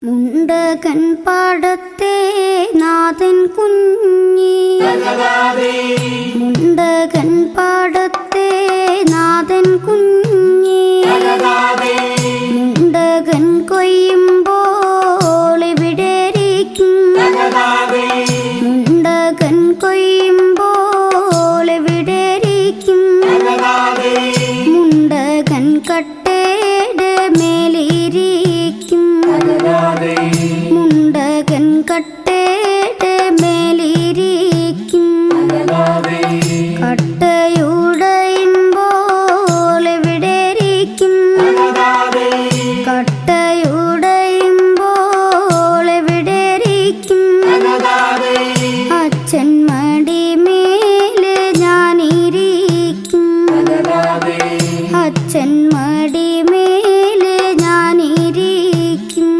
മുണ്ടകൻ പാടത്തെ നാഥൻ കുഞ്ഞി മുണ്ടകൻ പാടത്തെ നാഥൻ കുഞ്ഞി മുണ്ടകൻ കൊയ്യുമ്പോൾ എവിടെയിരിക്കും മുണ്ടകൻ കൊയ്യുമ്പോൾ എവിടെയിരിക്കും മുണ്ടകൻ കട്ടയുടെ മേലിരിക്കും മുണ്ടകൻ കട്ടയുടെ മേലിരിക്കും കട്ടയുടയുമ്പോൾ എവിടെയിരിക്കും കട്ടയുടയുമ്പോൾ എവിടെയിരിക്കും അച്ഛൻ മടിമേലെ ഞാനിരിക്കും അച്ഛൻ മടിമേലെ ഞാനിരിക്കും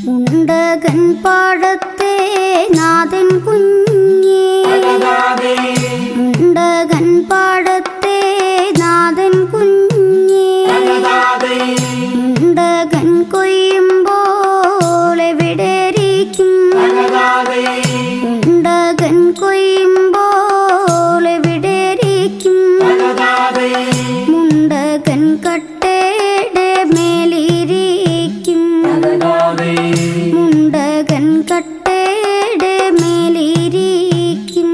മുണ്ടകൻ പാടത്തെ നാഥൻ കുഞ്ഞി മുണ്ടകൻ പാടത്തെ നാഥൻ കുഞ്ഞി മുണ്ടകൻ കൊയ്യുമ്പോൾ എവിടെയിരിക്കും മുണ്ടകൻ കൊയ്യുമ്പോൾ എവിടെയിരിക്കും മുണ്ടകൻ കട്ടയുടെ മേലിരിക്കും മുണ്ടകൻ കട്ടയുടെ മേലിരിക്കും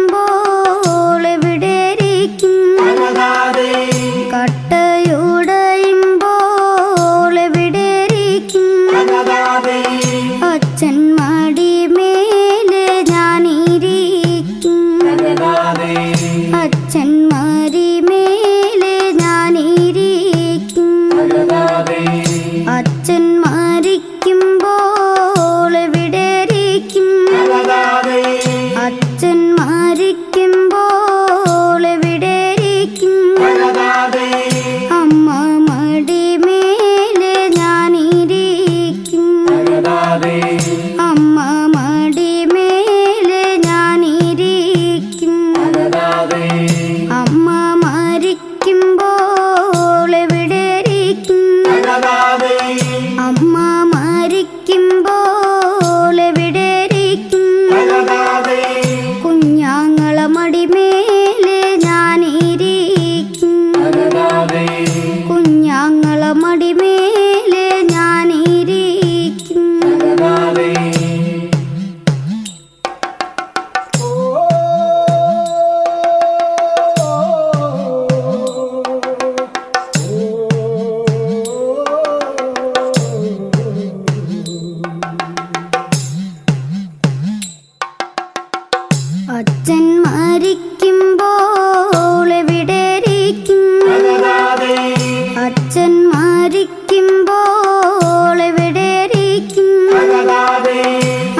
കട്ടയുടയുമ്പോൾ എവിടെയിരിക്കും കട്ടയുടയുമ്പോൾ എവിടെയിരിക്കും അച്ഛൻ മടിമേലെ ഞാനിരിക്കും അച്ഛൻ മടിമേലെ ഞാനിരിക്കും അച്ഛൻ മരിക്കുമ്പോൾ എവിടെയിരിക്കും അച്ഛൻ മരിക്കുമ്പോൾ എവിടെയിരിക്കും അമ്മ മടിമേലെ ഞാനിരിക്കും അമ്മ മടിമേലെ ഞാനിരിക്കും അമ്മ മരിക്കുമ്പോൾ എവിടെയിരിക്കും അമ്മ മരിക്കുമ്പോൾ എവിടെയിരിക്കും കുഞ്ഞാങ്ങള മടിമേലെ ഞാനിരിക്കും കുഞ്ഞാങ്ങള മടിമേലെ ഞാനിരിക്കും അച്ഛൻ മരിക്കുമ്പോൾ എവിടെയിരിക്കും അച്ഛൻ മരിക്കുമ്പോൾ എവിടെയിരിക്കും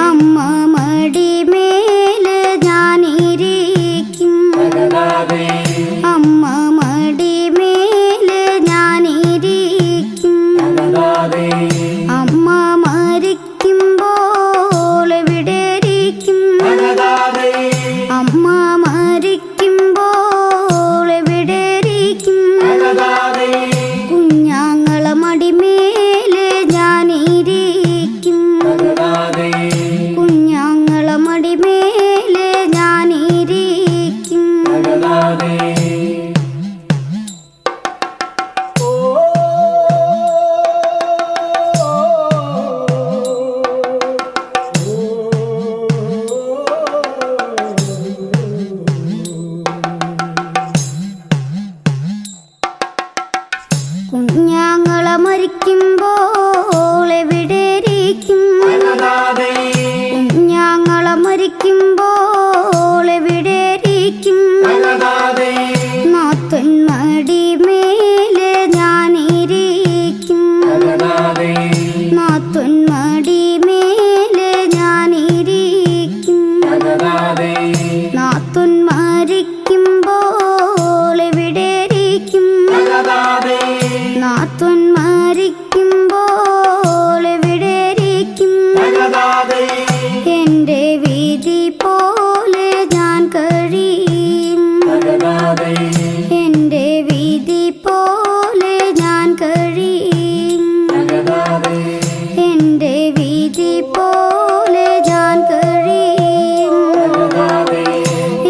അമ്മ മടിമേലെ ഞാനിരിക്കും അമ്മ മടിമേലെ ഞാനിരിക്കും അമ്മ മരിക്കുമ്പോൾ എവിടെയിരിക്കും അമ്മ മരിക്കുമ്പോൾ എവിടെയിരിക്കും കുഞ്ഞാങ്ങള മടിമേലെ ഞാനിരിക്കും കുഞ്ഞാങ്ങള മടിമേലെ ഞാനിരിക്കും കുഞ്ഞാങ്ങള മരിക്കുമ്പോൾ എവിടെയിരിക്കും കുഞ്ഞാങ്ങള മരിക്കുമ്പോൾ എവിടെയിരിക്കും എൻ്റെ വിധി പോലെ ഞാൻ കഴിയും എൻ്റെ വിധി പോലെ ഞാൻ കഴിയും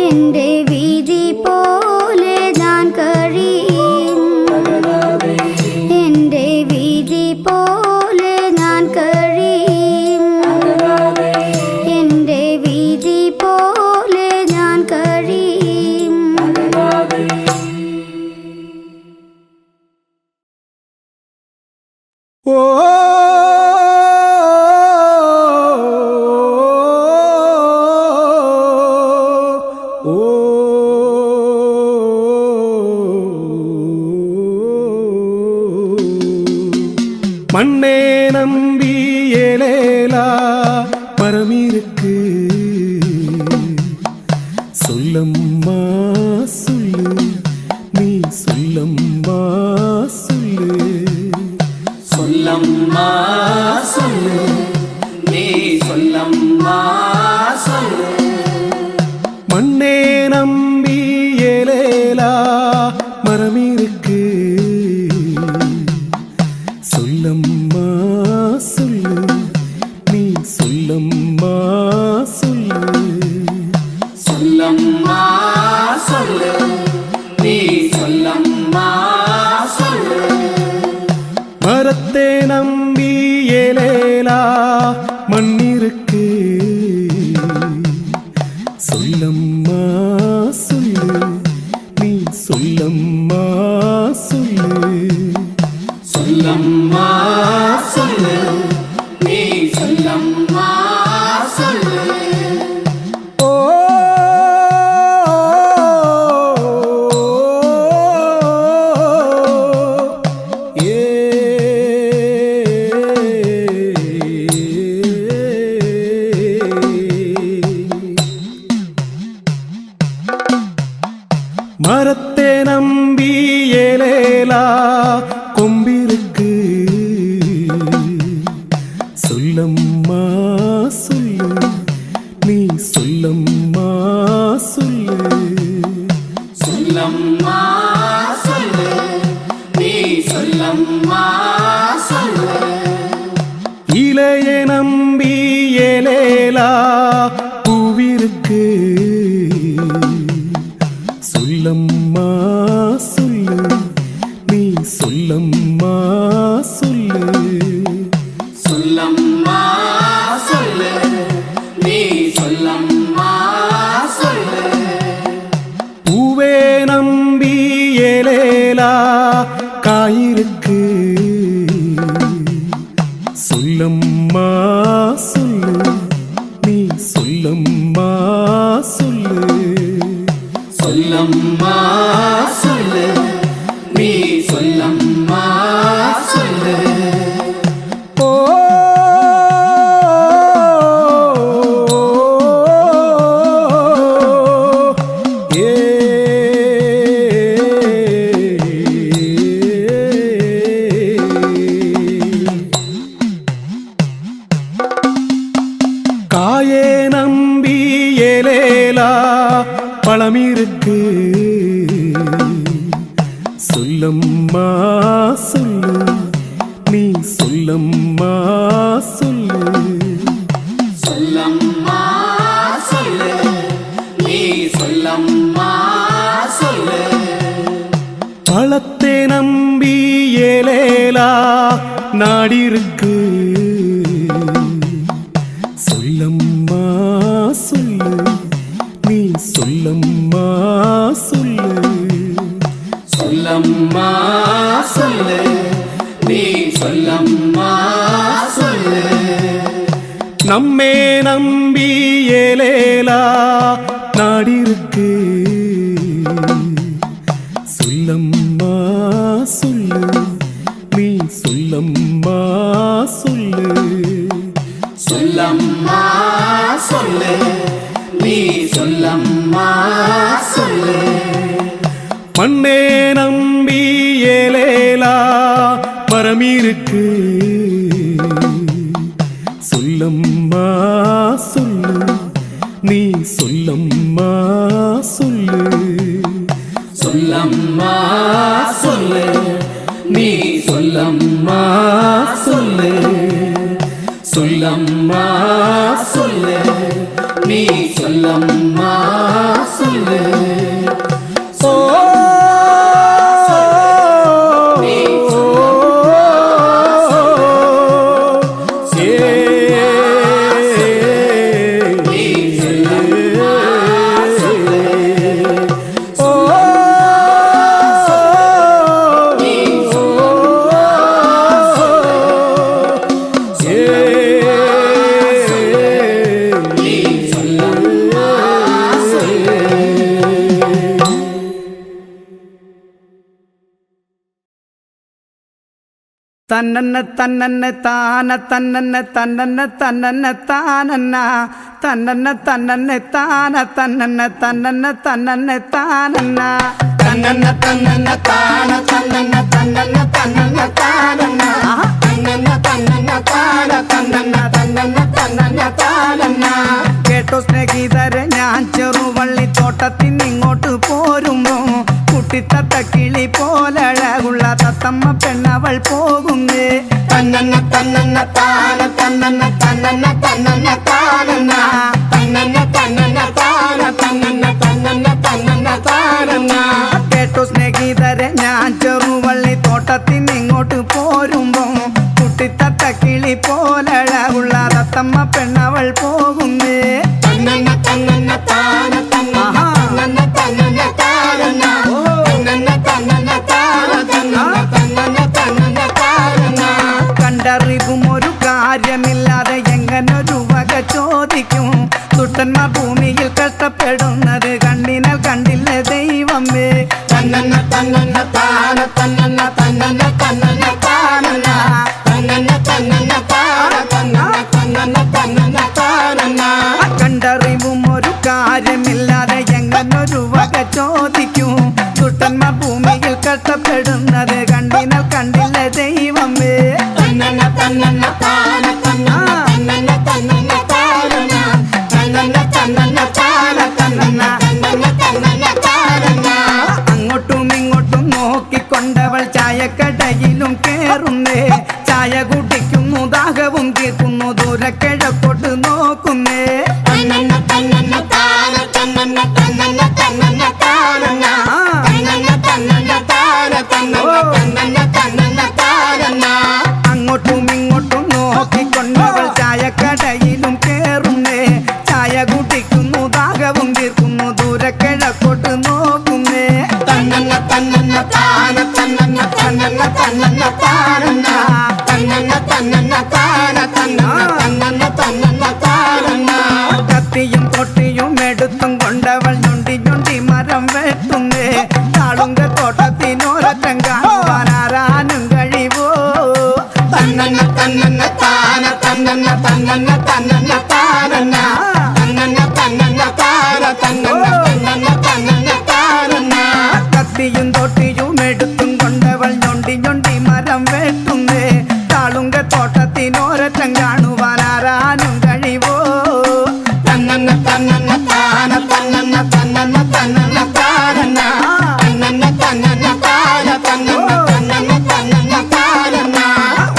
എൻ്റെ വിധി പോലെ ഞാൻ കഴിയും എൻ്റെ വിധി പോലെ ഞാൻ കഴിയും എൻ്റെ വിധി പോലെ ഞാൻ കഴിയും. ഓ மண்ணே நம்பி ஏலேலா மரமிருக்கு சொல்லம்மா சொல்லு நீ சொல்லம்மா சொல்லு சொல்லம்மா சொல்லு நீ சொல்லம்மா சொல்லு மண்ணே நம்பி ஏலேலா மரமிருக்கு சொல்லம்மா சொல்லு நீ சொல்லம்மா சொல்லு சொல்லம்மா சொல்லு நீ சொல்லம்மா சொல்லு மரத்தை நம்பி ஏலேலா மண்ணிருக்கு சொல்லம்மா சொல்லு நீ சொல்லம்மா சொல்லு சொல்லம்மா சொல்லு நீ சொல்லம்மா சொல்லு ஓ ஏ மரத்தை நம்பி ஏலேலா கொம்பிருக்கு சொல்லம்மா சொல்லு நீ சொல்லம்மா சொல்லு சொல்லம்மா சொல்லு நீ சொல்லம்மா சொல்லு இளைய நம்பி ஏலேலா பூவிருக்கு சொல்லம்மா சொல்லு நீ சொல்லம்மா சொல்லு சொல்லம்மா சொல்லு நீ சொல்லம்மா சொல்லு பூவே நம்பி ஏலேலா காயிருக்கு சொல்லம்மா சொல்லு நீ சொல்லம்மா சொல்லு சொல்லம்மா சொல்லு நீ சொல்லம்மா சொல்லு ஓ ஏ காயே நம்பி ஏலேலா பழமிருக்கு சொல்லம்மா சொல்லு நீ சொல்லம்மா சொல்லு சொல்லம்மா சொல்லு நீ சொல்லம்மா சொல்லு பழத்தை நம்பி ஏலேலா நாடிருக்கு சொல்லம்மா சொல்லு நீ சொல்லம்மா சொல்லு சொல்லம்மா சொல்லு நீ சொல்லம்மா சொல்லு நம்மே நம்பி ஏலேலா நாடிருக்கு சொல்லம்மா சொல்லு நீ சொல்லம்மா சொல்லு சொல்லம்மா சொல்லு நீ சொல்லம்மா சொல்லு மண்ணே நம்பி ஏலேலா மரமிருக்கு சொல்லம்மா சொல்லு நீ சொல்லம்மா சொல்லு சொல்லம்மா சொல்லு நீ சொல்லம்மா சொல்லு சொல்லம்மா சொல்லு நீ சொல்லம்மா சொல்லு തന്നന്ന തന്നന്ന താന തന്നന്ന തന്നന്ന തന്നന്ന താനന്ന തന്നന്ന തന്നന്ന താന തന്നന്ന തന്നന്ന തന്നന്ന താനന്ന തന്നന്ന തന്നന്ന താന തന്നന്ന തന്നന്ന തന്നന്ന താനന്ന തന്നന്ന തന്നന്ന താന തന്നന്ന തന്നന്ന തന്നന്ന താനന്ന. കേട്ടോ സ്നേഹിതരെ, ഞാൻ ചെറുവള്ളിത്തോട്ടത്തിനിങ്ങോട്ട് പോരുമ്പോ കുട്ടിത്തത്ത കിളി പോലഴകുള്ള തത്തമ്മ പെണ്ണവൾ പോകുന്നേ. തന്നന്ന തന്നന്ന താന തന്നന്ന തന്നന്ന തന്നന്ന താനന്ന തന്നന്ന തന്നന്ന താന തന്നന്ന തന്നന്ന തന്നന്ന താനന്ന. കേട്ടോ സ്നേഹിതരെ, ഞാൻ ചെറുവള്ളിത്തോട്ടത്തിനിങ്ങോട്ട് പോരുമ്പോ കുട്ടിത്തത്ത കിളി പോലഴകുള്ള തത്തമ്മ പെണ്ണവൾ പോകുന്നേ. തന്നന്ന തന്നന്ന താന തന്നന്ന തന്നന്ന തന്നന്ന താനന്ന തന്നന്ന തന്നന്ന താന തന്നന്ന തന്നന്ന തന്നന്ന താനന്ന. കണ്ടറിവും ഒരു കാര്യമില്ലാതെ എങ്ങനൊരു വക ചോദിക്കും. ദുഷ്ടന്മാർ ഭൂമിയിൽ കഷ്ടപ്പെടുന്നത് കണ്ണിനാൽ കണ്ടില്ല ദൈവമേ. തന്നന്ന തന്നന്ന താന തന്നന്ന തന്നന്ന തന്നന്ന താനന്ന തന്നന്ന തന്നന്ന താന തന്നന്ന തന്നന്ന തന്നന്ന താനന്ന. കണ്ടറിവും ഒരു കാര്യമില്ലാതെ എങ്ങനൊരു വക ചോദിക്കും. ദുഷ്ടന്മാർ ഭൂമിയിൽ കഷ്ടപ്പെടുന്നത് കണ്ണിനാൽ കണ്ടില്ല ദൈവമേ. തന്നന്ന തന്നന്ന താന തന്നന്ന തന്നന്ന തന്നന്ന താനന്ന തന്നന്ന തന്നന്ന താന തന്നന്ന തന്നന്ന തന്നന്ന താനന്ന. അങ്ങോട്ടും ഇങ്ങോട്ടും നോക്കിക്കൊണ്ടവൾ ചായക്കടയിലും കേറുന്നേ. ചായ കുടിക്കുന്നു, ദാഹവും തീർക്കുന്നു, ദൂരക്കിഴക്കോട്ട് നോക്കുന്നേ. തന്നന്ന തന്നന്ന താന തന്നന്ന തന്നന്ന തന്നന്ന താനന്ന തന്നന്ന തന്നന്ന താന തന്നന്ന തന്നന്ന തന്നന്ന താനന്ന. അങ്ങോട്ടും ഇങ്ങോട്ടും നോക്കിക്കൊണ്ടവൾ ചായക്കടയിലും കേറുന്നേ. ചായ കുടിക്കുന്നു, ദാഹവും തീർക്കുന്നു, ദൂരക്കിഴക്കോട്ട് നോക്കുന്നേ. തന്നന്ന തന്നന്ന താന തന്നന്ന തന്നന്ന തന്നന്ന താനന്ന തന്നന്ന തന്നന്ന താന തന്നന്ന തന്നന്ന തന്നന്ന താനന്ന. കത്തിയും തൊട്ടിയും എടുത്തും കൊണ്ടവൾ ഞൊണ്ടി ഞൊണ്ടി മരം വെട്ടുന്നേ. താളുങ്ക തോട്ടത്തിനോരറ്റം കാണുവാനാരാനും കഴിവോ. തന്നന്ന തന്നന്ന താന തന്നന്ന തന്നന്ന തന്നന്ന താനന്ന തന്നന്ന തന്നന്ന താന തന്നന്ന തന്നന്ന തന്നന്ന താനന്ന. കത്തിയും തൊട്ടിയും എടുത്തും കൊണ്ടവൾ ഞൊണ്ടി ഞൊണ്ടി മരം വെട്ടുന്നേ. താളുങ്ക തോട്ടത്തിനോരറ്റം കാണുവാനാരാനും കഴിവോ. തന്നന്ന തന്നന്ന താന തന്നന്ന തന്നന്ന തന്നന്ന താനന്ന തന്നന്ന തന്നന്ന താന തന്നന്ന തന്നന്ന തന്നന്ന താനന്ന.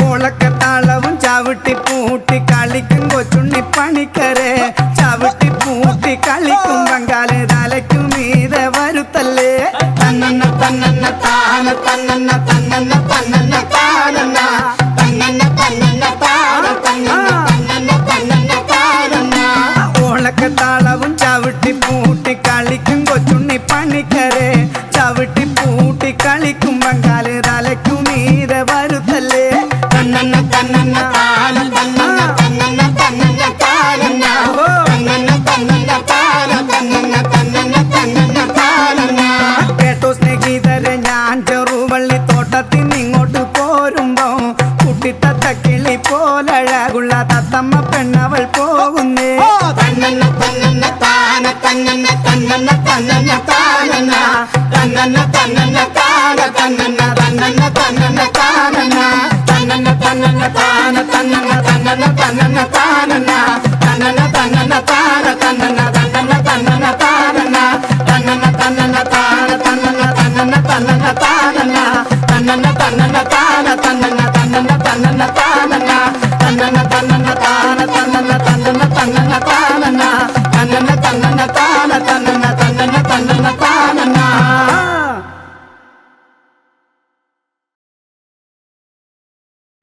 ഓളക്കത്താളവും ചവിട്ടി പൂട്ടി കളിക്കും കൊച്ചുണ്ണി പണിക്കരെ. ചവിട്ടി പൂട്ടി കളിക്കും ബംഗാല് തലയ്ക്കു മീതെ വരുത്തല്ലേ. തന്നന്ന തന്നന്ന താന തന്നന്ന തന്നന്ന തന്നന്ന താനന്ന തന്നന്ന തന്നന്ന താന തന്നന്ന തന്നന്ന തന്നന്ന താനന്ന. ഓളക്കത്താളവും ചവിട്ടി പൂട്ടി കളിക്കും കൊച്ചുണ്ണി പണിക്കരെ. ചവിട്ടി പൂട്ടി കളിക്കും ബംഗാല് തലയ്ക്കു മീതെ വരുത്തല്ലേ. തന്നന്ന തന്നന്ന താന തന്നന്ന തന്നന്ന തന്നന്ന താനന്ന തന്നന്ന തന്നന്ന താന തന്നന്ന തന്നന്ന തന്നന്ന താനന്ന. കേട്ടോ സ്നേഹിതരെ, ഞാൻ ചെറുവള്ളിത്തോട്ടത്തിനിങ്ങോട്ട് പോരുമ്പോ കുട്ടിത്തത്ത കിളി പോലഴകുള്ള തത്തമ്മ പെണ്ണവൾ പോകുന്നേ. തന്നന്ന തന്നന്ന താന തന്നന്ന തന്നന്ന തന്നന്ന താനന്ന തന്നന്ന തന്നന്ന താന തന്നന്ന തന്നന്ന തന്നന്ന താനന്ന തന്നന്ന തന്നന്ന താന തന്നന്ന തന്നന്ന തന്നന്ന താനന്ന തന്നന്ന തന്നന്ന താന തന്നന്ന തന്നന്ന തന്നന്ന താനന്ന തന്നന്ന തന്നന്ന താന തന്നന്ന തന്നന്ന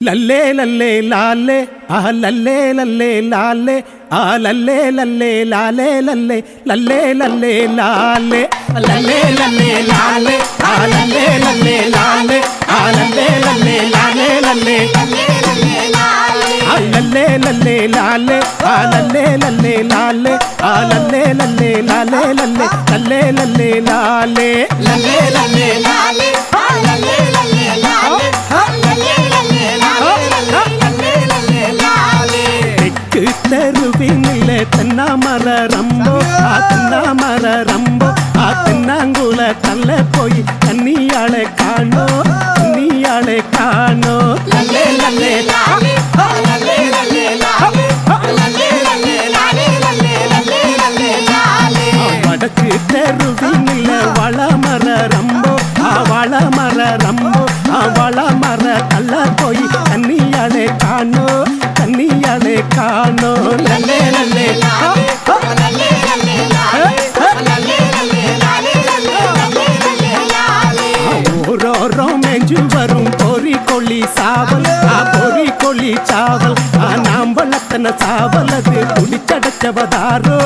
ലല്ലേ ലല്ലേ ലാലേ ആ ലല്ലേ ലല്ലേ ലാലേ ആ ലല്ലേ ലല്ലേ ലാലേ ലല്ലേ ലല്ലേ ലല്ലേ ലാലേ ലല്ലേ ലല്ലേ ലാലേ ആ ലല്ലേ ലല്ലേ ലാലേ ആ ലല്ലേ ലല്ലേ ലാലേ ലല്ലേ ആ ലല്ലേ ലല്ലേ ലാലേ ആ ലല്ലേ ലല്ലേ ലാലേ ആ ലല്ലേ ലല്ലേ ലാലേ ലല്ലേ ലല്ലേ ലല്ലേ ലാലേ ലല്ലേ ലല്ലേ ലാലേ ആ ലല്ലേ ലല്ലേ ലാലേ ആ ലല്ലേ ലല്ലേ ലാലേ തെക്ക് തെരുവിനിലെ തെന്നാമര റമ്പോ ആ തെന്നാമര റമ്പോ ആ തെന്നാങ്കുല തള്ള പോയി കന്നിയാളെ കാണോ കന്നിയാളെ കാണോ ലല്ലേ ലല്ലേ ലാലേ ആ ലല്ലേ ലല്ലേ ലാലേ ആ ലല്ലേ ലല്ലേ ലാലേ വടക്ക് തെരുവിനിലെ വളമര റമ്പോ ആ വളമര റമ്പോ ആ വളമര തള്ള പോയി കന്നിയാളെ കാണോ കന്നിയാളെ കാണോ ലല്ലേ ലല്ലേ ഓരോരോ മെഞ്ചു വരും പൊറിക്കൊള്ളി സാവൽ ആ പൊറിക്കൊള്ളി ചാവൽ ആ നാമ്പളത്തന സാവലത് കുടിച്ചടച്ചവതാരോ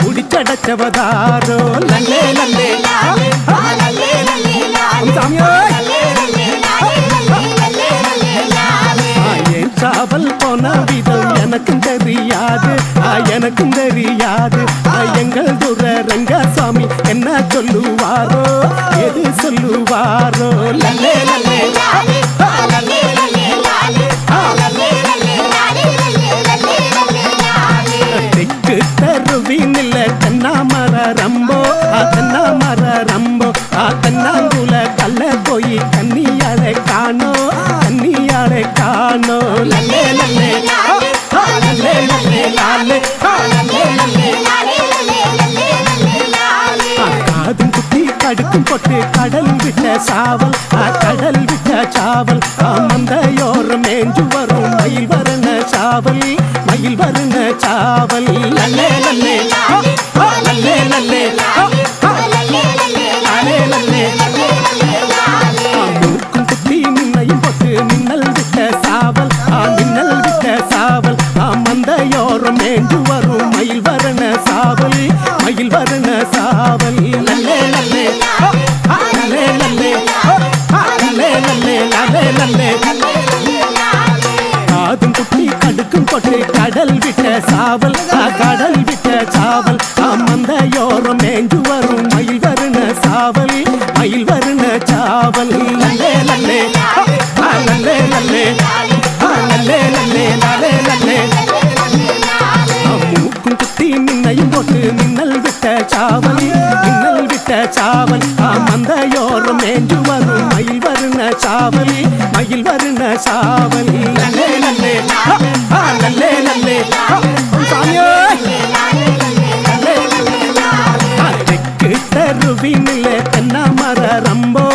കുടിച്ചടച്ചവതാരോ ലല്ലേ ലല്ലേ സാമിയോ ஏன் சாவல் போன விதம் எனக்கும் தெரியாது எனக்கும் தெரியாது எங்கள் துர ரங்கசாமி என்ன சொல்லுவாரோ எது சொல்லுவாரோ லல்லே லல்லே தெக்கு தருவினில்ல தென்னாமர ரம்போ தென்னாமர ரம்போ தென்னாங்குல கல்ல போய் கன்னியாளை காணோ கன்னியாளை காணோ லல்லே லல்லே லல்லே லல்லே லாலே காதும் குத்தி கடுக்கும் பொட்டு கடல் விட்ட சாவல் கடல் விட்ட சாவல் மந்தையோரம் மேஞ்சு வரும் மயில் வரண சாவல் மயில் வரண சாவல் லல்லே லல்லே லல்லே லல்லே லாலே லல்லே மூக்கும் குத்தி மின்னையும் போட்டு மின்னல் விட்ட சாவல் மின்னல் விட்ட சாவல் மந்தையோரம் மேஞ்சு வரும் மயில் வரண சாவல் மயில் வரண சாவல் லல்லே லல்லே லல்லே லல்லே லல்லே லல்லே லாலே லல்லே காதும் குட்டி கடுக்கும் கொட்டு கடல் விட்ட சாவல் கடல் விட்ட சாவல் மந்தையோரம் மேஞ்சு வரும் மயில் வரண சாவல் மயில் வரண சாவல் லல்லே லல்லே லல்லே லல்லே லல்லே லல்லே லாலே லல்லே மூக்கும் குத்தி மின்னையும் போட்டு மின்னல் விட்ட சாவல் மின்னல் விட்ட சாவல் மந்தையோரம் மேஞ்சு வரும் மயில் வரண சாவல் மயில் வரண சாவல் லல்லே லல்லே லல்லே லல்லே சாமியோ தெக்கு தருவினிலே தென்னாமர ரம்போ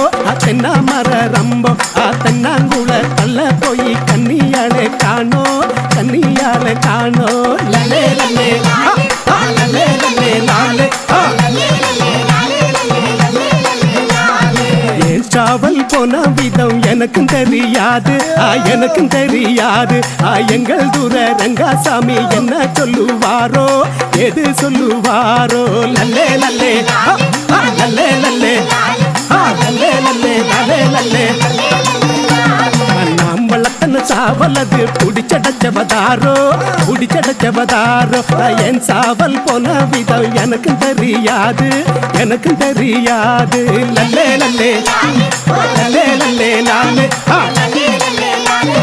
தென்னாமர ரம்போ தென்னாங்குல தள்ள போய் கன்னியாளை காணோ கன்னியாளை காணோ லல்லே லல்லே லல்லே லல்லே லாலே ஏன் சாவல் போன விதம் எனக்கும் தெரியாது எனக்கும் தெரியாது எங்கள் தூர ரங்கசாமி என்ன சொல்லுவாரோ எது சொல்லுவாரோ லல்லே லல்லே லல்லே லல்லே லல்லே லல்லே லாலே லல்லே நாம்பளத்தன சாவலது குடிச்சடச்சவதாரோ குடிச்சடச்சவதாரோ என் சாவல் போன விதம் எனக்கும் தெரியாது எனக்கும் தெரியாது லல்லே லல்லே லல்லே லல்லே லாலே லல்லே லல்லே லாலே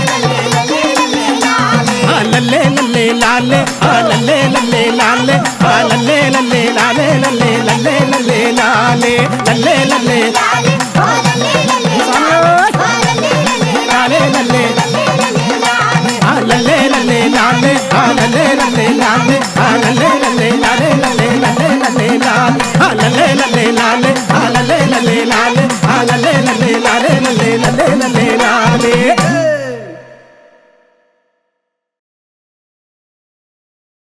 லல்லே லல்லே லாலே லல்லே லல்லே லாலே லல்லே லல்லே லல்லே லாலே லல்லே லல்லே லாலே லல்லே லல்லே லல்லே லாலே லல்லே லல்லே லாலே லல்லே லல்லே லாலே லல்லே லல்லே லல்லே லாலே லல்லே லல்லே லாலே லல்லே லல்லே லாலே லல்லே லல்லே லாலே லல்லே லல்லே லல்லே லாலே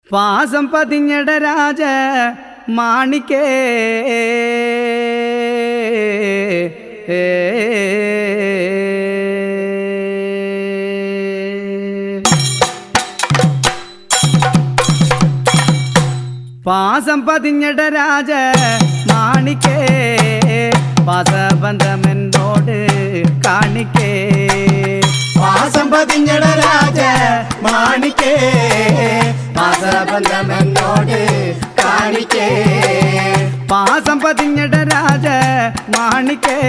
പാസം പതിഞ്ഞട രാജ മാണിക്കേ പാസം പതിഞ്ഞട രാജ മാണിക്കേ പാസബന്ധമെന്നോട് കാണിക്കേ പാസം പതിഞ്ഞട രാജ മാണിക്കേ പാസബന്ധമെന്നോട് കാണിക്കേ പാസം പതിഞ്ഞട രാജ മാണിക്കേ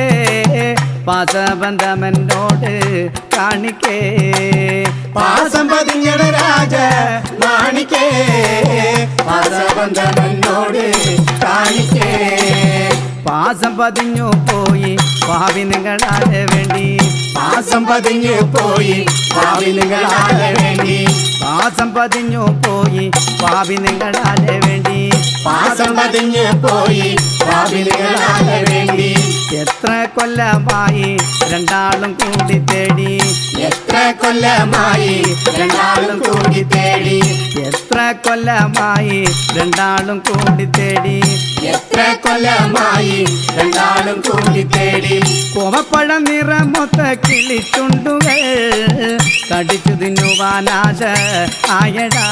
പാസബന്ധമെന്നോട് കാണിക്കേ പാസം പതിഞ്ഞട രാജ മാണിക്കേ പാസബന്ധമെന്നോട് കാണിക്കേ പാസം പതിഞ്ഞു പോയി ഭാവി നിങ്ങളാലെ വേണ്ടി പാസം പതിഞ്ഞു പോയി ഭാവി നിങ്ങളാലെ വേണ്ടി പാസം പതിഞ്ഞു പോയി ഭാവി നിങ്ങളാലെ വേണ്ടി പാസം പതിഞ്ഞു പോയി ഭാവി നിങ്ങളാലെ വേണ്ടി എത്ര കൊല്ലമായി രണ്ടാളും കൂടി തേടി എത്ര കൊല്ലമായി രണ്ടാളും കൂടി തേടി എത്ര കൊല്ലമായി രണ്ടാളും കൂടി തേടി എത്ര കൊല്ലമായി രണ്ടാളും കൂടി തേടി കോവപ്പഴം നിറമൊത്ത കിളിച്ചുണ്ടുകൾ കടിച്ചു തിന്നുവാനാശ ആയടാ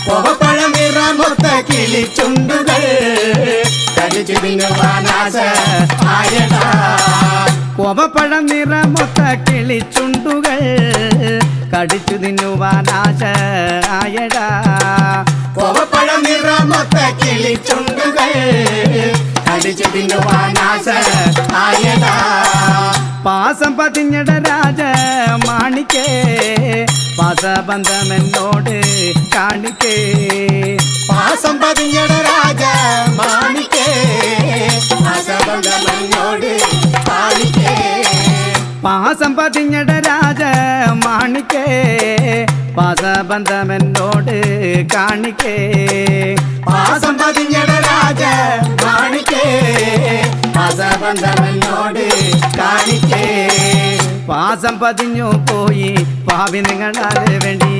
കോവപ്പഴം നിറമൊത്ത കിളിച്ചുണ്ടുകൾ കടിച്ചു തിന്നുവാനാശ ആയടാ കോവപ്പഴം നിറമൊത്ത കിളിച്ചുണ്ടുകൾ കടിച്ചു തിന്നുവാനാശ ആയടാ കോവപ്പഴം നിറമൊത്ത കിളിച്ചുണ്ടുകൾ കടിച്ചു തിന്നുവാനാശ ആയടാ പാസം പതിഞ്ഞട രാജ മാണിക്കേ പാസബന്ധമെന്നോട് കാണിക്കേ പാസം പതിഞ്ഞട രാജ മാണിക്കേ പാസബന്ധമെന്നോട് കാണിക്കേ പാസം പതിഞ്ഞട രാജ മാണിക്കേ പാസബന്ധമെന്നോട് കാണിക്കേ പാസം പതിഞ്ഞട രാജ മാണിക്കേ പാസബന്ധമെന്നോട് കാണിക്കേ പാസം പതിഞ്ഞു പോയി ഭാവി നിങ്ങളാലെ വേണ്ടി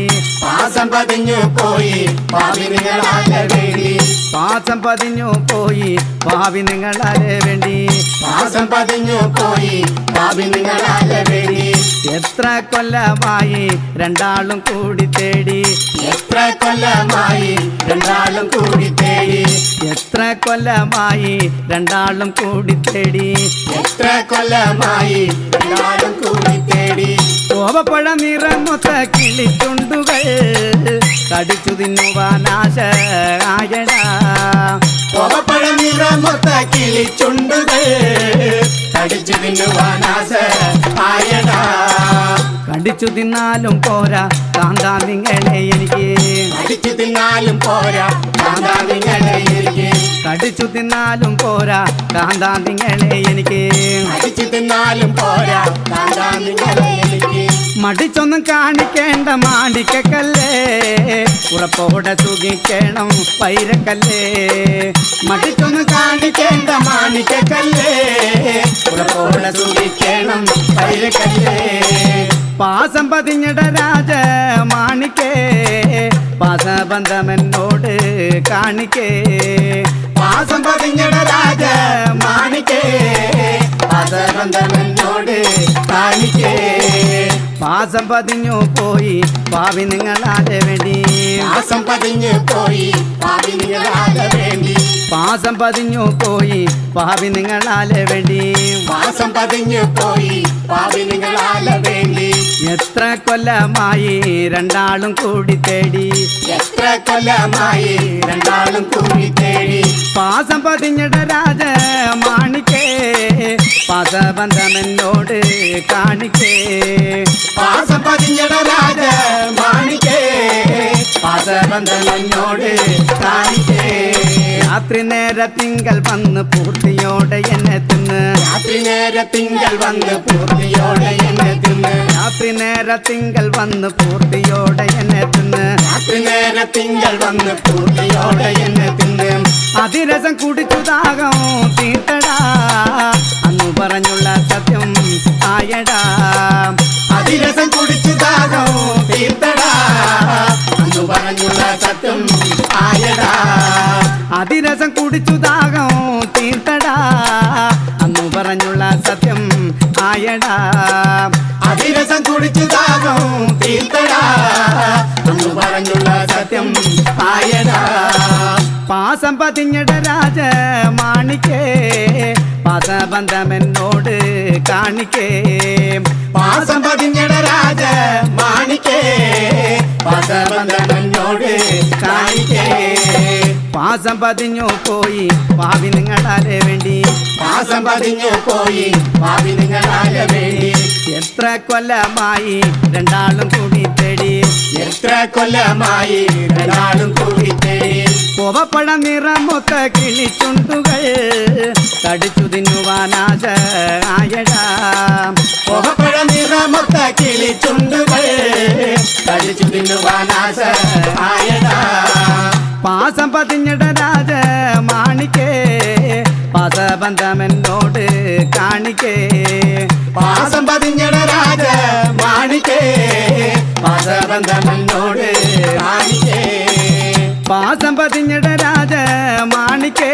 പാസം പതിഞ്ഞു പോയി ഭാവി നിങ്ങളാലെ വേണ്ടി പാസം പതിഞ്ഞു പോയി ഭാവി നിങ്ങളാലെ വേണ്ടി പാസം പതിഞ്ഞു പോയി ഭാവി നിങ്ങളാലെ വേണ്ടി എത്ര കൊല്ലമായി രണ്ടാളും കൂടി തേടി എത്ര കൊല്ലമായി രണ്ടാളും കൂടി തേടി എത്ര കൊല്ലമായി രണ്ടാളും കൂടി തേടി എത്ര കൊല്ലമായി രണ്ടാളും കൂടി തേടി കോവപ്പഴ നിറമൊത്ത കിളിച്ചുണ്ടുകൾ കടിച്ചു തിന്നുവാനാശ ആയടാ കോവപ്പഴം നിറമൊത്ത കിളിച്ചുണ്ടുകൾ കടിച്ചു തിന്നുവാനാശ ആയടാ കടിച്ചു തിന്നാലും പോരാ കാന്താ നിങ്ങളെ എനിക്ക് കടിച്ചു തിന്നാലും പോരാ കാന്താ നിങ്ങളെ എനിക്ക് കടിച്ചു തിന്നാലും പോരാ കാന്താ നിങ്ങളെ എനിക്ക് കടിച്ചു തിന്നാലും പോരാ കാന്താ നിങ്ങളെ എനിക്ക് മടിച്ചൊന്നും കാണിക്കേണ്ട മാണിക്കല്ലേ ഉറപ്പോടെ സുഖിക്കണം പൈരക്കല്ലേ മടിച്ചൊന്നും കാണിക്കേണ്ട മാണിക്കല്ലേ ഉറപ്പോടെ സൂക്ഷിക്കണം പൈരക്കല്ലേ പാസം പതിഞ്ഞട രാജ മാണിക്കേ പാസബന്ധമെന്നോട് കാണിക്കേ പാസം പതിഞ്ഞട രാജ മാണിക്കേ പാസബന്ധമെന്നോട് കാണിക്കേ പാസം പതിഞ്ഞു പോയി ഭാവി നിങ്ങളാലെ വേണ്ടി പാസം പതിഞ്ഞു പോയി ഭാവി നിങ്ങളാലെ വേണ്ടി പാസം പതിഞ്ഞു പോയി ഭാവി നിങ്ങളാലെ വേണ്ടി പാസം പതിഞ്ഞു പോയി ഭാവി നിങ്ങളാലെ വേണ്ടി എത്ര കൊല്ലമായി രണ്ടാളും കൂടി തേടി എത്ര കൊല്ലമായി രണ്ടാളും കൂടി തേടി പാസം പതിഞ്ഞട രാജ മാണിക്കേ പാസബന്ധമെന്നോട് കാണിക്കേ പാസം പതിഞ്ഞട രാജ മാണിക്കേ പാസബന്ധമെന്നോട് കാണിക്കേ രാത്രി നേര തിങ്കൾ വന്ന് പൂർത്തിയോടെ എന്നെ തിന്ന് രാത്രി നേര തിങ്കൾ വന്ന് പൂർത്തിയോടെ എന്നെ തിന്ന് രാത്രി നേര തിങ്കൾ വന്ന് പൂർത്തിയോടെ എന്നെ തിന്ന് രാത്രി നേര തിങ്കൾ വന്ന് പൂർത്തിയോടെ എന്നെ തിന്ന് അതിരസം കുടിച്ചു ദാഹം തീർത്തടാ അന്നു പറഞ്ഞുള്ള സത്യം ആയടാ അതിരസം കുടിച്ചു ദാഹം തീർത്തടാ അന്ന് പറഞ്ഞുള്ള സത്യം ആയടാ അതിരസം കുടിച്ചു ദാഹം തീർത്തടാ അന്നു പറഞ്ഞുള്ള സത്യം ആയടാ അതിരസം കുടിച്ചു ദാഹം തീർത്തടാ അന്ന് പറഞ്ഞുള്ള സത്യം ആയടാ പാസം പതിഞ്ഞട രാജ മാണിക്കേ പാസബന്ധമെന്നോട് കാണിക്കേ പാസം പതിഞ്ഞട രാജ മാണിക്കേ പാസബന്ധമെന്നോട് കാണിക്കേ പാസം പതിഞ്ഞു പോയി ഭാവി നിങ്ങളാലെ വേണ്ടി പാസം പതിഞ്ഞു പോയി ഭാവി നിങ്ങളാലെ വേണ്ടി എത്ര കൊല്ലമായി രണ്ടാളും കൂടി തേടി എത്ര കൊല്ലമായി രണ്ടാളും കൂടി തേടി കോവപ്പഴ നിറമൊത്ത കിളിച്ചുണ്ടുകൾ കടിച്ചു തിന്നുവാനാശ ആയടാ കോവപ്പഴ നിറമൊത്ത കിളിച്ചുണ്ടുകൾ കടിച്ചു തിന്നുവാനാശ ആയടാ പാസം പതിഞ്ഞട രാജ മാണിക്കേ പാസബന്ധമെന്നോട് കാണിക്കേ പാസം പതിഞ്ഞട രാജ മാണിക്കേ പാസബന്ധമെന്നോട് കാണിക്കേ പാസം പതിഞ്ഞട രാജ മാണിക്കേ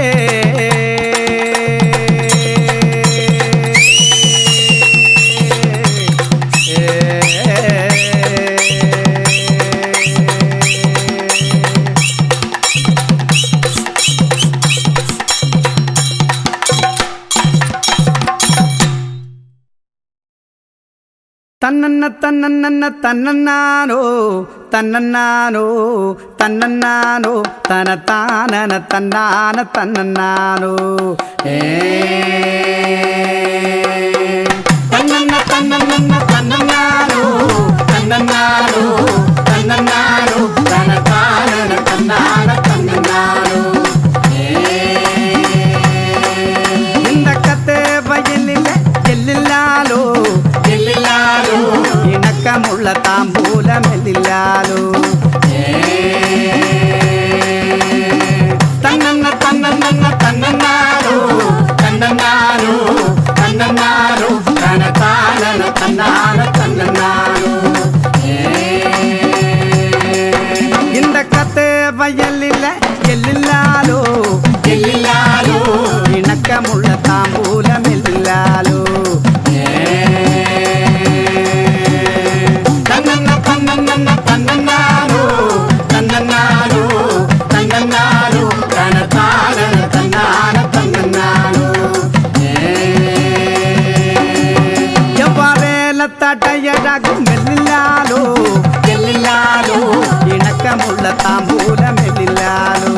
തന്നന്ന തന്നന്ന തന്നന്നാനോ തന്നന്നാനോ തന്നന്നാനോ തനത്താനന തന്നാന തന്നന്നാനോ തന്നന്ന തന്നന്ന തന്നന്നാനോ തന്നന്നാനോ തന്നന്നാനോ തനതാനന തന്നാന തന്നന്നാനോ இந்த கத்தே வயலில் எல்லில்லாலோ എല്ലില്ലാലോ ഇണക്കമുള്ള താമ്പൂലമെല്ലില്ലാലോ തന്നന്ന തന്നന്ന തന്നന്നാനോ തന്നന്നാനോ തന്നന്നാനോ തനതാനന തന്നാന തന്നന്നാനോ இந்த கத்தே வயலில் எல்லில்லாலோ എല്ലില്ലാലോ ഇണക്കമുള്ള താമ്പൂലമെല്ലില്ലാലോ തന്നന്ന തന്നന്ന തന്നന്നാനോ തന്നന്നാനോ തന്നന്നാനോ തനതാനന തന്നാന തന്നന്നാനോ എവ്വാറേല തടയഴകും മെല്ലില്ലാലോ എല്ലില്ലാലോ ഇണക്കമുള്ള താമ്പൂലമെല്ലില്ലാലോ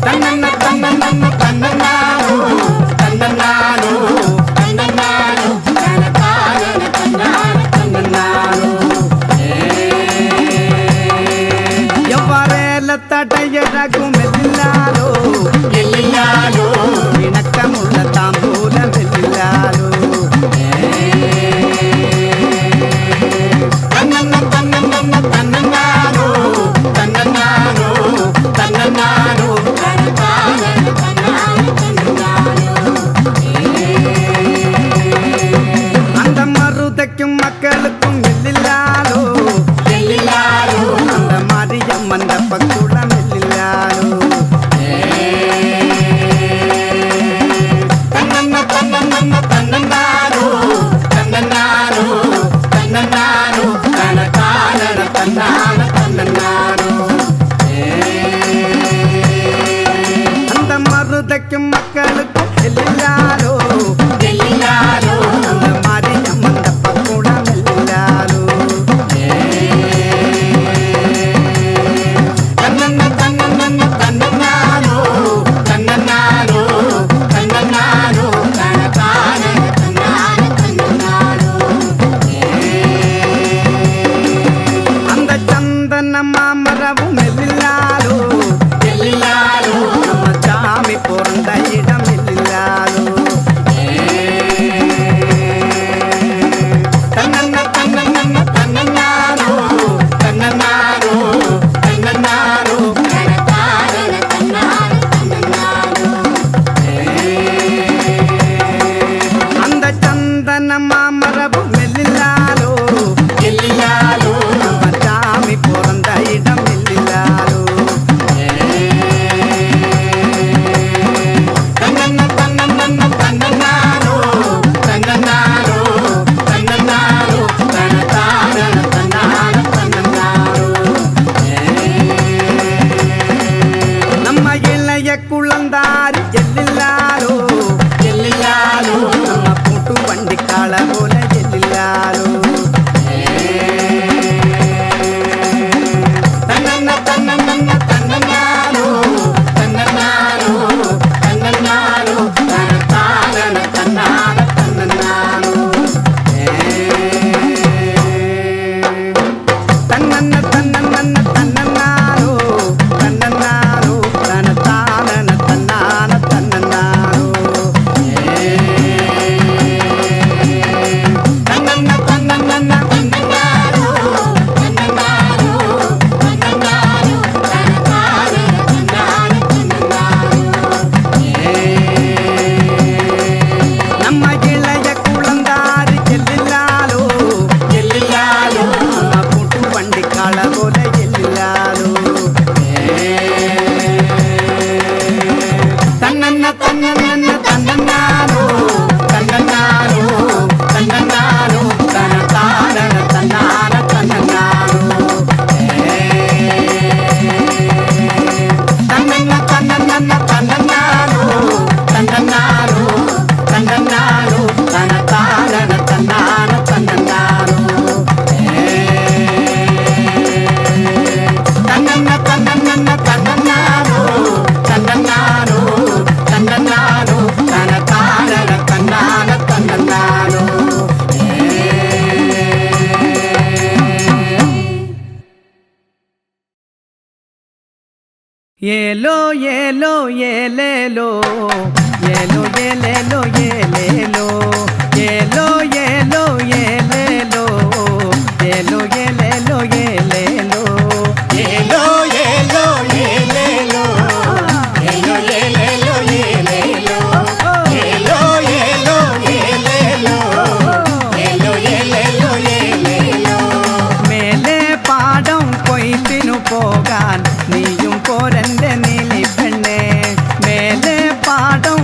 തന്നന്ന തന്നന്ന തന്നന്നാനോ തന്നന്നാനോ തന്നന്നാനോ തനതാനന തന്നാന തന്നന്നാനോ എവ്വാറേല തടയഴകും മെല്ലില്ലാലോ എല്ലില്ലാലോ ഇണക്കമുള്ള താമ്പൂലമെല്ലില്ലാലോ തന്നന്ന തന്നന്ന തന്നന്നാനോ തന്നന്നാനോ തന്നന്നാനോ തനതാനന തന്നാന തന്നന്നാനോ அந்த மருதைக்கும் மக்களுக்கும் எல்லில்லாலோ എല്ലില്ലാലോ அந்த மரியம் அந்த பக்குளம் எல்லில்லாலோ തന്നന്ന തന്നന്ന തന്നന്നാനോ തന്നന്നാനോ തന്നന്നാനോ തനതാനന തന്നാന തന്നന്നാനോ அந்த மருதைக்கும் மக்களுக்கும் எல்லில்லாலோ എല്ലില്ലാലോ அந்த மரியம் அந்த பக்குளம் எல்லில்லாலோ തന്നന്ന തന്നന്ന തന്നന്നാനോ തന്നന്നാനോ തന്നന്നാനോ തനതാനന തന്നാന തന്നന്നാനോ அந்த சந்தன மாமரவும் எல்லில்லாலோ എല്ലില്ലാലോ நம்ம சாமி பிறந்த இடம் எல்லில்லாலோ ഏലോ ഏലോ ഏലേലോ ഏലോ ഏലേലോ ഏലേലോ ഏലോ ഏലോ ഏലേലോ ഏലോ ഏലേലോ ഏലേലോ ഏലോ ഏലോ ഏലേലോ ഏലോ ഏലേലോ ഏലേലോ ഏലോ ഏലോ ഏലേലോ ഏലോ ഏലേലോ ഏലേലോ മേലെ പാടം കൊയ്ത്തിനു പോകാൻ നീയും പോരന്റെ നീലി പെണ്ണേ മേലെ പാടം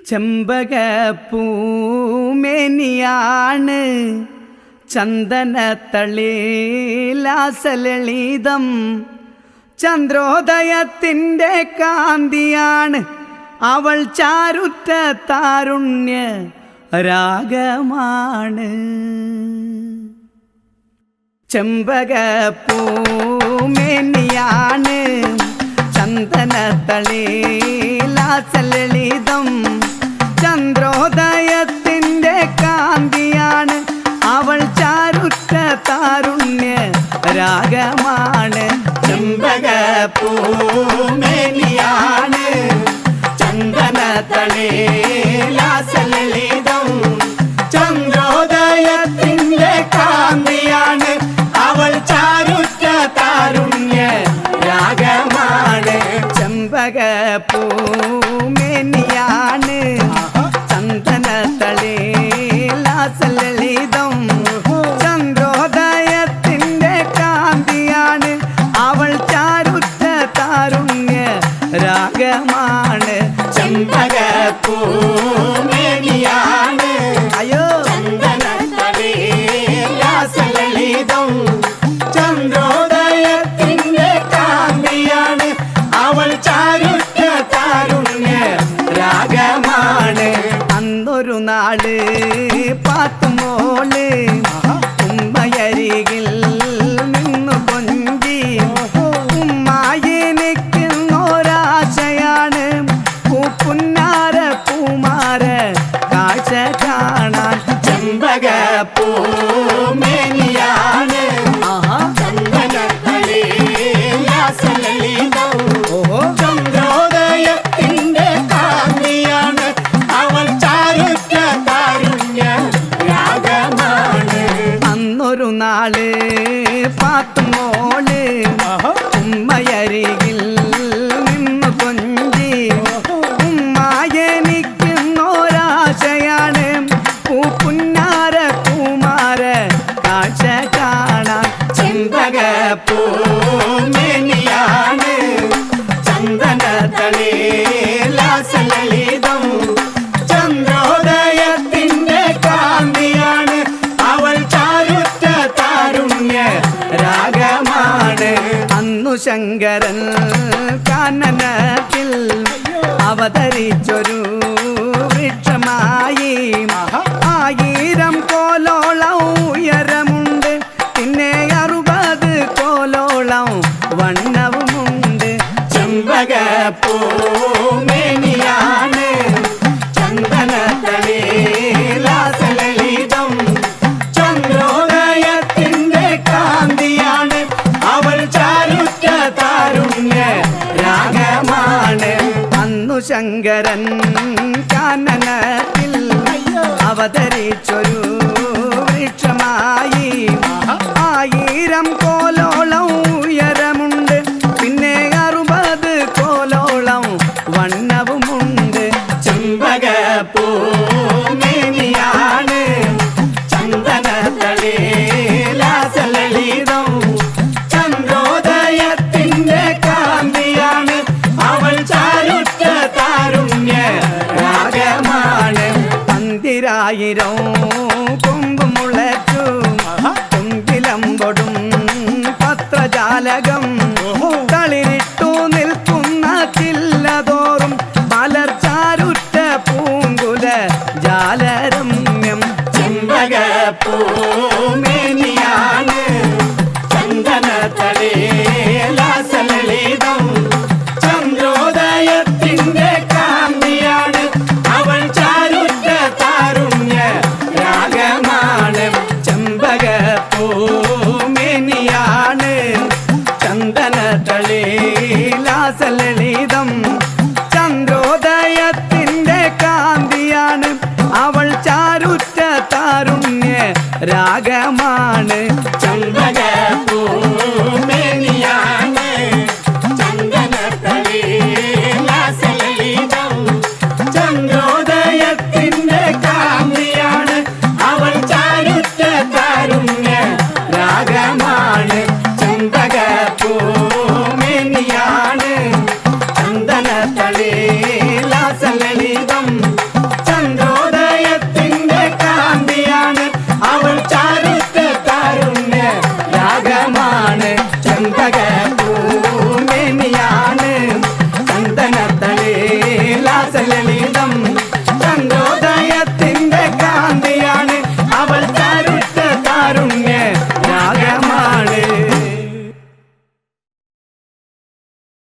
ചെമ്പകപ്പൂമേനിയാണ് ചന്ദനത്തളിലാസലളിതം ചന്ദ്രോദയത്തിൻ്റെ കാന്തിയാണ് അവൾ ചാരുറ്റ താരുണ്യ രാഗമാണ്. ചെമ്പകപ്പൂമേനിയാണ് ചന്ദനത്തളിലാസലളിതം ചന്ദ്രോദയത്തിൻ്റെ കാന്തിയാണ് അവൾ ചാരുറ്റ താരുണ്യ രാഗമാണ്. ചെമ്പകപ്പൂമേനിയാണ് ചന്ദനത്തളിലാസലളിതം ചന്ദ്രോദയത്തിൻ്റെ കാന്തിയാണ് അവൾ ചാരുറ്റ താരുണ്യ രാഗമാണ്. ചെമ്പകപ്പൂമേനിയാണ് ചന്ദനത്തളിലാസലളിതം ചന്ദ്രോദയത്തിൻ്റെ കാന്തിയാണ് അവൾ ചാരുറ്റ താരുണ്യ രാഗമാണ്. ചെമ്പകപ്പൂമേനിയാണ് അയ്യോ ചന്ദനത്തളിലാസലളിതം ചന്ദ്രോദയത്തിൻ്റെ കാന്തിയാണ് അവൾ ചാരുറ്റ താരുണ്യ രാഗമാണ്. അന്നൊരു നാള് പാത്തുമോള് ഉമ്മയരികിൽ നിന്നു കൊഞ്ചി ഉമ്മായെനിക്കുന്നൊരാശയാണ് പൂപ്പുന്നാര പൂമാര കാഴ്ച കാണാൻ. ചെമ്പകപ്പൂമേനിയാണ് ചന്ദനത്തളിലാസലളിതം ചന്ദ്രോദയത്തിൻ്റെ കാന്തിയാണ് അവൾ ചാരുറ്റ താരുണ്യ രാഗമാണ്. അന്നൊരു നാള് പാത്തുമോള് ഉമ്മയരികിൽ നിന്നു കൊഞ്ചി ഉമ്മായെനിക്കുന്നൊരാശയാണ് പൂപ്പുന്നാര പൂമാര കാഴ്ച കാണാൻ. ചെമ്പകപ്പൂമേനിയാണ് ചന്ദനത്തളിലാസലളിതം ചന്ദ്രോദയത്തിൻ്റെ കാന്തിയാണ് അവൾ ചാരുറ്റ താരുണ്യ രാഗമാണ്. അന്നു ശങ്കരൻ കാനനത്തിൽ അവതരിച്ചൊരു വൃക്ഷമായി 1000 കോലോളം ഉയരമുണ്ട് പിന്നെ 60 കോലോളം വണ്ണവുമുണ്ട്. ചെമ്പകപ്പൂമേനിയാണ് ചന്ദനത്തളിലാസലളിതം ചന്ദ്രോദയത്തിൻ്റെ കാന്തിയാണ് അവൾ ചാരുറ്റ താരുണ്യ രാഗമാണ്. അന്നു ശങ്കരൻ കാനനത്തിൽ അവതരിച്ചൊരു വൃക്ഷമായി 1000 കോലോളം ഉയരമുണ്ട് പിന്നെ 60 കോലോളം വണ്ണവുമുണ്ട്. ചെമ്പകപ്പൂമേനിയാണ് ചന്ദനത്തളിലാസലളിതം ചന്ദ്രോദയത്തിൻ്റെ കാന്തിയാണ് അവൾ ചാരുറ്റ താരുണ്യ രാഗമാണ്. 1000 കൊമ്പ് മുളച്ചു കൊമ്പിലമ്പൊടും പത്രജാലകം തളിരിട്ടു നിൽക്കുന്ന ചില്ലതോറും മലർച്ചാരുറ്റ പൂങ്കുല ജാലരമ്യം. ചെമ്പകപ്പൂമേനിയാണ് ചന്ദനത്തളിലാസലളിതം ചന്ദ്രോദയത്തിൻ്റെ കാന്തിയാണ് അവൾ ചാരുറ്റ താരുണ്യ രാഗമാണ്. ചെമ്പകപ്പൂമേനിയാണ് ചന്ദനത്തളിലാസലളിതം ചന്ദ്രോദയത്തിൻ്റെ കാന്തിയാണ് അവൾ ചാരുറ്റ താരുണ്യ രാഗമാണ്. ചെമ്പകപ്പൂമേനിയാണ് ചന്ദനത്തളിലാസലളിതം ചന്ദ്രോദയത്തിൻ്റെ കാന്തിയാണ് അവൾ ചാരുറ്റ താരുണ്യ രാഗമാണ്. ചെമ്പക